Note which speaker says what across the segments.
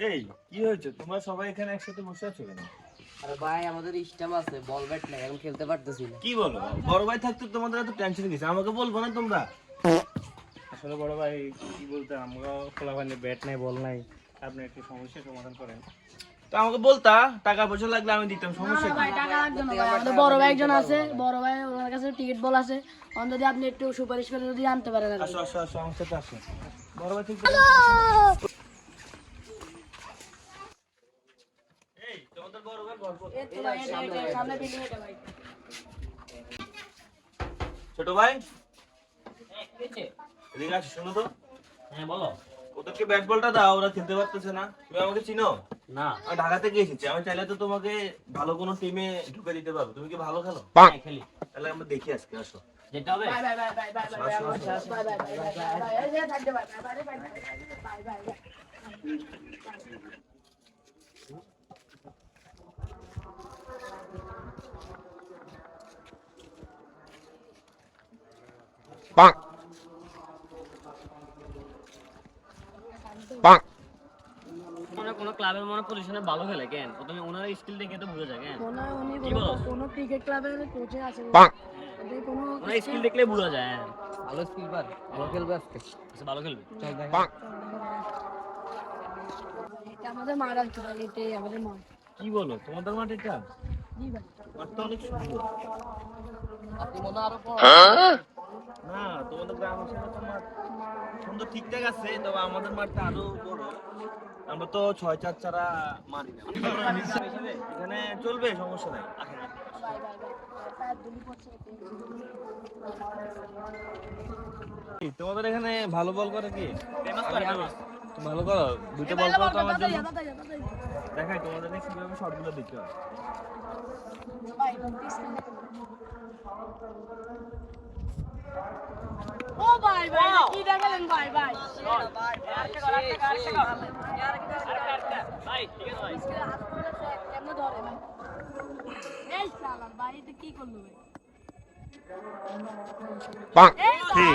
Speaker 1: এই কি হয়েছে, তোমরা সবাই এখানে একসাথে বসে আছো কেন?
Speaker 2: আরে ভাই আমাদের স্টাম্প আছে, বল ব্যাট নাই, এখন খেলতে পারতেছি না।
Speaker 1: কি বলো, বড় ভাই থাকতে তোমাদের এত টেনশন কিসে? আমাকে বলবো না তোমরা?
Speaker 3: আসলে বড় ভাই কি বলতে, আমরা খোলাপানি ব্যাট নাই বল নাই, আপনি একটু সমস্যার সমাধান করেন।
Speaker 1: তো আমাকে বলতা, টাকা পয়সা লাগলে আমি দিতাম, সমস্যা কি?
Speaker 4: ভাই টাকা লাগবে না ভাই, আমাদের বড় ভাই একজন আছে, বড় ভাই ওনার কাছে টিকিট বল আছে, অন যদি আপনি একটু সুপারিশ করে যদি আনতে পারেন আর কি।
Speaker 1: আসো আসো আসো, আমার সাথে আসো। বড় ভাই ঠিক এই তোমাদের বড় ভাই গল্প।
Speaker 4: এই তো ভাই, এই সামনে বিল্ডিং এটা ভাই।
Speaker 1: ছোট ভাই
Speaker 2: কেছে?
Speaker 1: এদিকে আসো, শোনো তো।
Speaker 2: হ্যাঁ বলো।
Speaker 1: ওদেরকে ব্যাট বলটা দাও, ওরা খেলতে পারতেছে না। তুমি আমাকে চিনো?
Speaker 2: না।
Speaker 1: আমি ঢাকা থেকে এসেছি, আমি চাইলে তো তোমাকে ভালো কোনো টিমে ঢুকে দিতে পারবো। তুমি কি ভালো খেলো?
Speaker 2: হ্যাঁ খেলি।
Speaker 1: তাহলে আমরা দেখি আজকে, আসো।
Speaker 2: যেটা হবে।
Speaker 4: Bye bye bye bye bye bye bye bye bye bye, এই যে থাকতে bye bye bye bye bye bye.
Speaker 2: মনে কোন ক্লাবের মনে পজিশনে ভালো খেলে কেন? প্রথমে ওনার স্কিল দেখে তো বোঝা যায় কেন?
Speaker 4: মনে হয় উনি
Speaker 2: কি বলো?
Speaker 4: কোনো ক্রিকেট ক্লাবের কোচে আছে, ওদের কোনো
Speaker 2: ওনার স্কিল দেখলে বোঝা যায়। ভালো স্কিল পার, ভালো খেলবে আজকে। আচ্ছা ভালো খেলবে। চল দেখ।
Speaker 4: এটা আমাদের মাঠ আর কি ভাই, এটাই আমাদের মাঠ।
Speaker 1: কি বলো, তোমাদের মাঠ এটা?
Speaker 4: জি ভাই।
Speaker 1: মাঠটা অনেক সুন্দর।
Speaker 2: আপনি মনে আরো
Speaker 1: না, তোমাদের গ্রামের সাথে তো মাঠ সুন্দর ঠিকঠাক আছে, তবে আমাদের মাঠটা আরো বড়। আমরা তো 6-4 ছাড়া মারি না। এখানে চলবে, সমস্যা নাই।
Speaker 4: বাই বাই বাই, পায়ের ধুলি পড়ছে।
Speaker 1: তোমাদের এখানে ভালো বল করে কি? তুমি ভালো করো, দুটো বল করো তো আমার জন্য। দেখাই তোমাদের কিভাবে শটগুলো দিতে হয়।
Speaker 4: ও ভাই ভাই, কি দেখালেন ভাই ভাই।
Speaker 2: ভাই ঠিক আছে ভাই।
Speaker 4: কেমনে ধরে ভাই? এই শালা ভাই, এটা কি করলো ভাই? এই ভাই,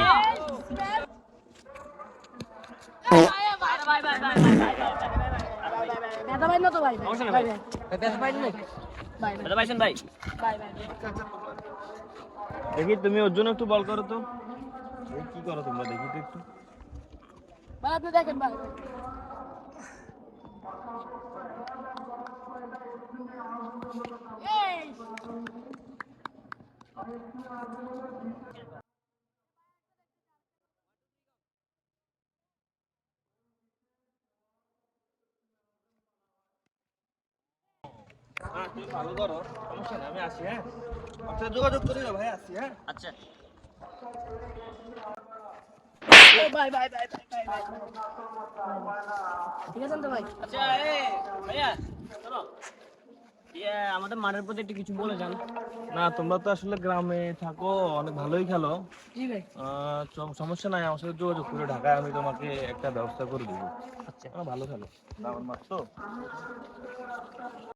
Speaker 4: ব্যথা পাই না তো ভাই?
Speaker 2: সমস্যা নেই
Speaker 4: ভাই
Speaker 2: ভাই।
Speaker 4: ভাই,
Speaker 2: ব্যথা পাইনি না?
Speaker 4: ভাই
Speaker 2: ব্যথা পাইছেন ভাই?
Speaker 4: ভাই ভাই।
Speaker 1: দেখি তুমি ওর জন্য একটু বল করো তো। এই কি করো তোমরা, দেখি তো একটু।
Speaker 4: ভাই আপনি দেখেন ভাই। এই
Speaker 1: হ্যাঁ তুমি ভালো করো, সমস্যা নেই, আমি আসি। হ্যাঁ আচ্ছা, যোগাযোগ করিও ভাই, আসি। হ্যাঁ
Speaker 2: আচ্ছা।
Speaker 4: ও ভাই ভাই ভাই ভাই ভাই ভাই। ঠিক আছে তো ভাই?
Speaker 2: আচ্ছা এই ভাইয়া শোনো। আমাদের মাঠের প্রতি একটু কিছু বলে যান।
Speaker 1: না, তোমরা তো আসলে গ্রামে থাকো, অনেক ভালোই খেলো।
Speaker 4: জি ভাই।
Speaker 1: সমস্যা নাই, আমার সাথে যোগাযোগ করে ঢাকায় আমি তোমাকে একটা ব্যবস্থা করে দেবো।
Speaker 2: আচ্ছা।
Speaker 1: ভালো খেলো, গ্রামের মাঠ তো।